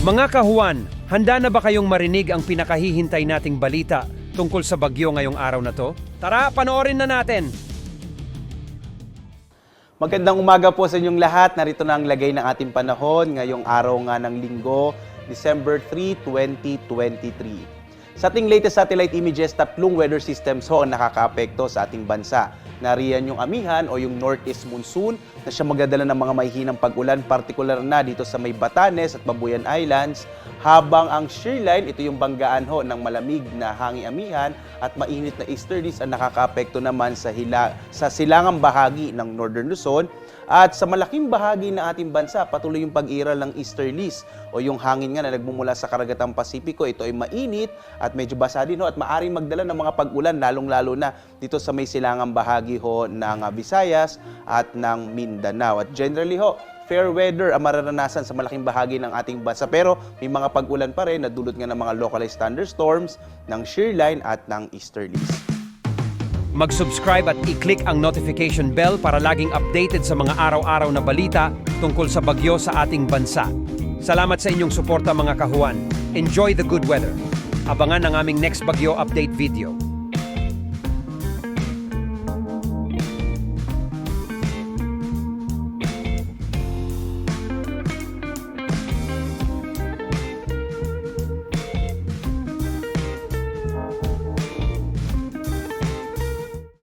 Mga kahuan, handa na ba kayong marinig ang pinakahihintay nating balita tungkol sa bagyo ngayong araw na to? Tara, panoorin na natin! Magandang umaga po sa inyong lahat. Narito na ang lagay ng ating panahon ngayong araw nga ng linggo, December 3, 2023. Sa ating latest satellite images, 3 weather systems ho ang nakakaapekto sa ating bansa. Nariyan yung amihan o yung northeast monsoon na siya magdadala ng mga mahihinang pag-ulan, partikular na dito sa may Batanes at Babuyan Islands, habang ang shear line, ito yung banggaan ho ng malamig na hangin amihan at mainit na easterlies ang nakakaapekto naman sa silangang bahagi ng Northern Luzon. At sa malaking bahagi ng ating bansa, patuloy yung pag-iral ng easterlies o yung hangin nga na nagmumula sa karagatang Pasipiko. Ito ay mainit at medyo basa din ho at maaaring magdala ng mga pag-ulan lalong-lalo na dito sa may silangang bahagi ho ng Visayas at ng Mindanao. At generally ho, fair weather ang mararanasan sa malaking bahagi ng ating bansa. Pero may mga pag-ulan pa rin na dulot nga ng mga localized thunderstorms, ng shear line at ng easterlies. Mag-subscribe at i-click ang notification bell para laging updated sa mga araw-araw na balita tungkol sa bagyo sa ating bansa. Salamat sa inyong suporta mga kahuan. Enjoy the good weather. Abangan ang aming next bagyo update video.